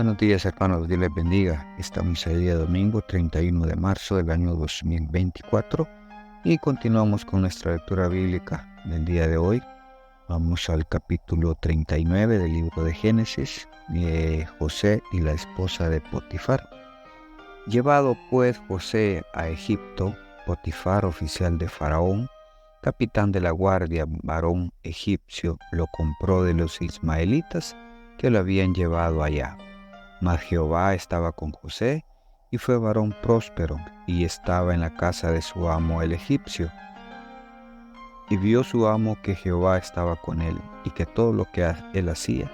Buenos días, hermanos, Dios les bendiga. Estamos el día domingo 31 de marzo del año 2024 y continuamos con nuestra lectura bíblica del día de hoy. Vamos al capítulo 39 del libro de Génesis, de José y la esposa de Potifar. Llevado pues José a Egipto, Potifar, oficial de Faraón, capitán de la guardia, varón egipcio, lo compró de los ismaelitas que lo habían llevado allá. Mas Jehová estaba con José, y fue varón próspero, y estaba en la casa de su amo el egipcio. Y vio su amo que Jehová estaba con él, y que todo lo que él hacía,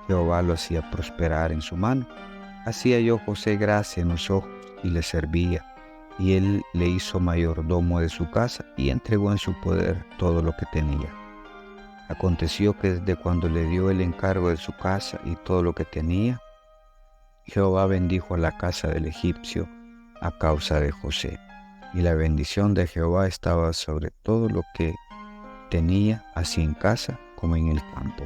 Jehová lo hacía prosperar en su mano. Así halló José gracia en los ojos, y le servía, y él le hizo mayordomo de su casa, y entregó en su poder todo lo que tenía. Aconteció que desde cuando le dio el encargo de su casa y todo lo que tenía, Jehová bendijo a la casa del egipcio a causa de José, y la bendición de Jehová estaba sobre todo lo que tenía, así en casa como en el campo.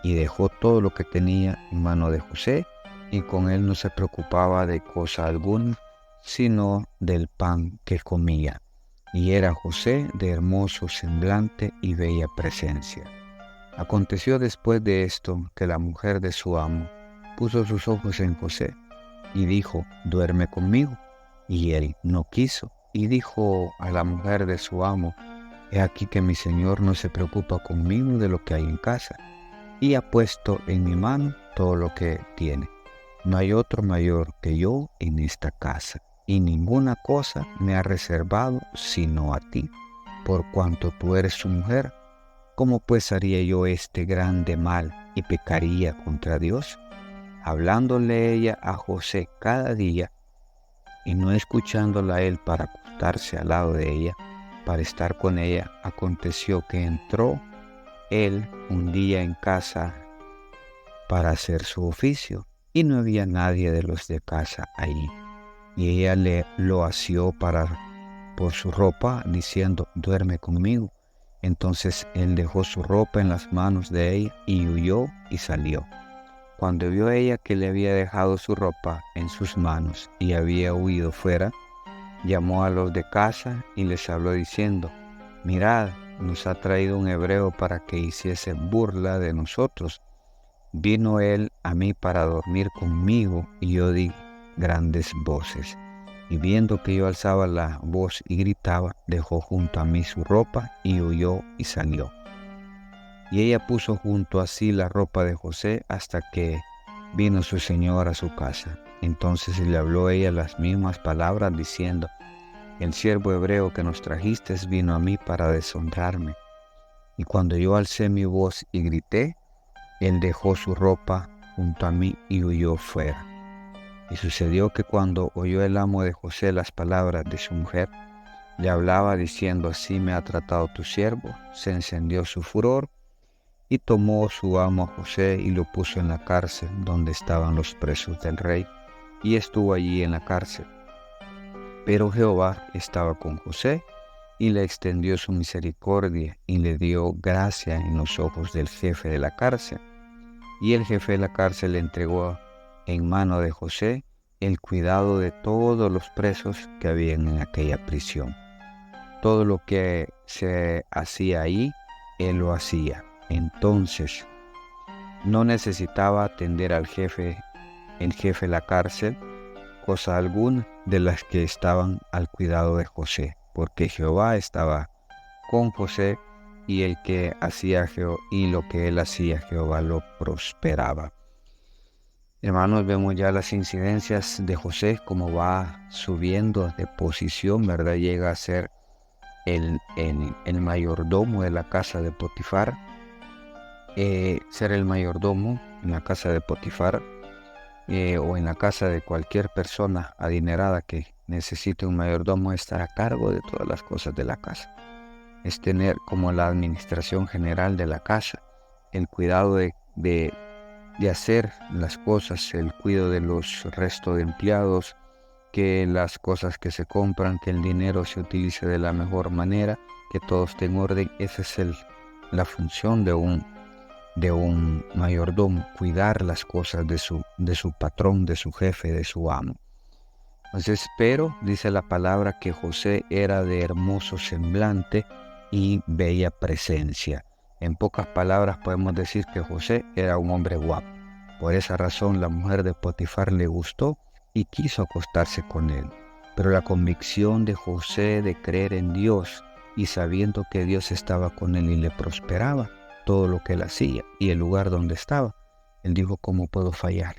Y dejó todo lo que tenía en mano de José, y con él no se preocupaba de cosa alguna, sino del pan que comía. Y era José de hermoso semblante y bella presencia. Aconteció después de esto que la mujer de su amo puso sus ojos en José, y dijo: duerme conmigo. Y él no quiso, y dijo a la mujer de su amo: he aquí que mi señor no se preocupa conmigo de lo que hay en casa, y ha puesto en mi mano todo lo que tiene. No hay otro mayor que yo en esta casa, y ninguna cosa me ha reservado sino a ti, por cuanto tú eres su mujer. ¿Cómo pues haría yo este grande mal y pecaría contra Dios? Hablándole ella a José cada día, y no escuchándola él para acostarse al lado de ella, para estar con ella, aconteció que entró él un día en casa para hacer su oficio, y no había nadie de los de casa allí. Y ella lo asió por su ropa, diciendo: duerme conmigo. Entonces él dejó su ropa en las manos de ella, y huyó y salió. Cuando vio ella que le había dejado su ropa en sus manos y había huido fuera, llamó a los de casa y les habló diciendo: mirad, nos ha traído un hebreo para que hiciese burla de nosotros. Vino él a mí para dormir conmigo, y yo di grandes voces. Y viendo que yo alzaba la voz y gritaba, dejó junto a mí su ropa y huyó y salió. Y ella puso junto a sí la ropa de José hasta que vino su señor a su casa. Entonces le habló ella las mismas palabras, diciendo: el siervo hebreo que nos trajiste vino a mí para deshonrarme. Y cuando yo alcé mi voz y grité, él dejó su ropa junto a mí y huyó fuera. Y sucedió que cuando oyó el amo de José las palabras de su mujer, le hablaba diciendo: así me ha tratado tu siervo. Se encendió su furor, y tomó su amo a José y lo puso en la cárcel donde estaban los presos del rey, y estuvo allí en la cárcel. Pero Jehová estaba con José, y le extendió su misericordia, y le dio gracia en los ojos del jefe de la cárcel. Y el jefe de la cárcel le entregó en mano de José el cuidado de todos los presos que habían en aquella prisión. Todo lo que se hacía ahí, él lo hacía. Entonces no necesitaba atender el jefe de la cárcel, cosa alguna de las que estaban al cuidado de José, porque Jehová estaba con José, y el que hacía y lo que él hacía, Jehová lo prosperaba. Hermanos, vemos ya las incidencias de José, cómo va subiendo de posición, ¿verdad? Llega a ser el mayordomo de la casa de Potifar. Ser el mayordomo en la casa de Potifar, o en la casa de cualquier persona adinerada que necesite un mayordomo, es estar a cargo de todas las cosas de la casa. Es tener como la administración general de la casa, el cuidado de hacer las cosas, el cuidado de los restos de empleados, que las cosas que se compran, que el dinero se utilice de la mejor manera, que todo esté en orden. Esa es la función de un mayordomo, cuidar las cosas de su patrón, de su jefe, de su amo. Entonces, pero dice la palabra que José era de hermoso semblante y bella presencia. En pocas palabras podemos decir que José era un hombre guapo. Por esa razón la mujer de Potifar le gustó y quiso acostarse con él. Pero la convicción de José de creer en Dios y sabiendo que Dios estaba con él y le prosperaba todo lo que él hacía y el lugar donde estaba, él dijo: ¿cómo puedo fallar?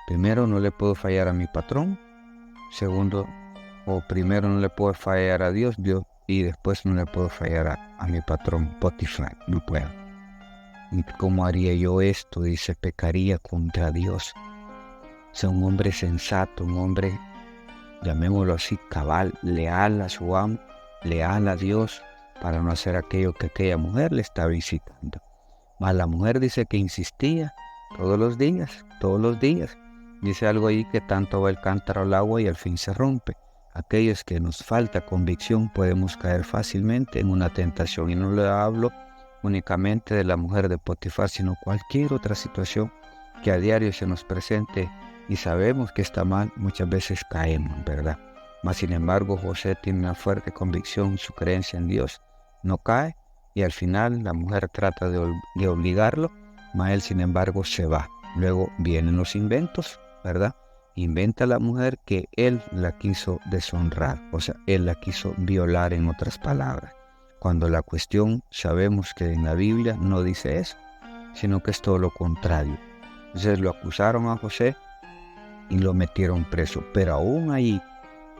Primero, no le puedo fallar a mi patrón. Segundo, primero no le puedo fallar a Dios, y después no le puedo fallar a mi patrón Potifar. No puedo. ¿Y cómo haría yo esto? Dice: pecaría contra Dios. O sea, un hombre sensato, un hombre, llamémoslo así, cabal, leal a su amo, leal a Dios, para no hacer aquello que aquella mujer le estaba incitando. Mas la mujer dice que insistía todos los días. Dice algo ahí que tanto va el cántaro al agua y al fin se rompe. Aquellos que nos falta convicción podemos caer fácilmente en una tentación. Y no le hablo únicamente de la mujer de Potifar, sino cualquier otra situación que a diario se nos presente y sabemos que está mal, muchas veces caemos, ¿verdad? Mas sin embargo, José tiene una fuerte convicción, su creencia en Dios no cae, y al final la mujer trata de obligarlo, mas él sin embargo se va. Luego vienen los inventos, ¿verdad? Inventa la mujer que él la quiso deshonrar, o sea, él la quiso violar, en otras palabras. Cuando la cuestión, sabemos que en la Biblia no dice eso, sino que es todo lo contrario. Entonces lo acusaron a José y lo metieron preso. Pero aún ahí,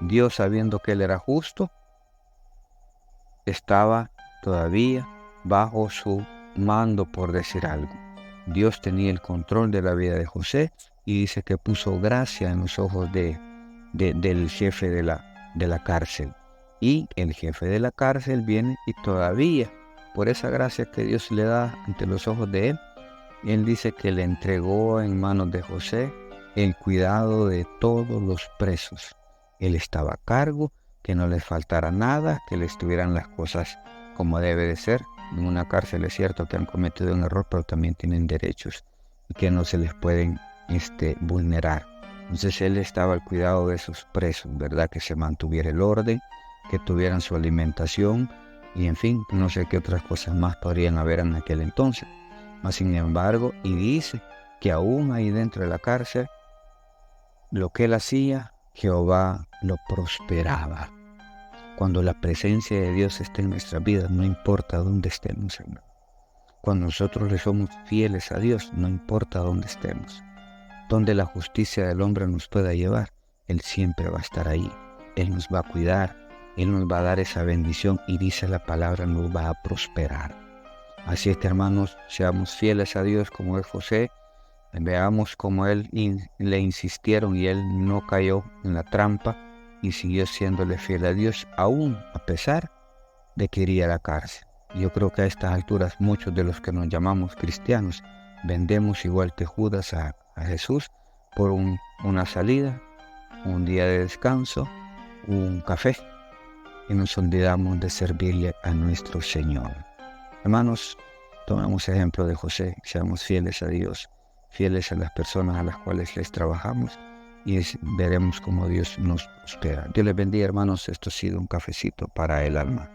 Dios, sabiendo que él era justo, estaba todavía bajo su mando, por decir algo. Dios tenía el control de la vida de José y dice que puso gracia en los ojos del jefe de la cárcel. Y el jefe de la cárcel viene y todavía, por esa gracia que Dios le da ante los ojos de él dice que le entregó en manos de José el cuidado de todos los presos. Él estaba a cargo, que no les faltara nada, que le estuvieran las cosas como debe de ser. En una cárcel es cierto que han cometido un error, pero también tienen derechos y que no se les pueden vulnerar. Entonces él estaba al cuidado de esos presos, ¿verdad? Que se mantuviera el orden, que tuvieran su alimentación y en fin, no sé qué otras cosas más podrían haber en aquel entonces. Mas sin embargo, y dice que aún ahí dentro de la cárcel, lo que él hacía, Jehová lo prosperaba. Cuando la presencia de Dios está en nuestras vidas, no importa dónde estemos, hermano. Cuando nosotros le somos fieles a Dios, no importa dónde estemos. Donde la justicia del hombre nos pueda llevar, Él siempre va a estar ahí. Él nos va a cuidar, Él nos va a dar esa bendición y dice la palabra, nos va a prosperar. Así es que, hermanos, seamos fieles a Dios como es José. Veamos cómo le insistieron y él no cayó en la trampa y siguió siéndole fiel a Dios, aún a pesar de que iría a la cárcel. Yo creo que a estas alturas muchos de los que nos llamamos cristianos vendemos igual que Judas a Jesús por una salida, un día de descanso, un café, y nos olvidamos de servirle a nuestro Señor. Hermanos, tomemos ejemplo de José, seamos fieles a Dios, fieles a las personas a las cuales les trabajamos y veremos cómo Dios nos prospera. Dios les bendiga, hermanos. Esto ha sido un cafecito para el alma.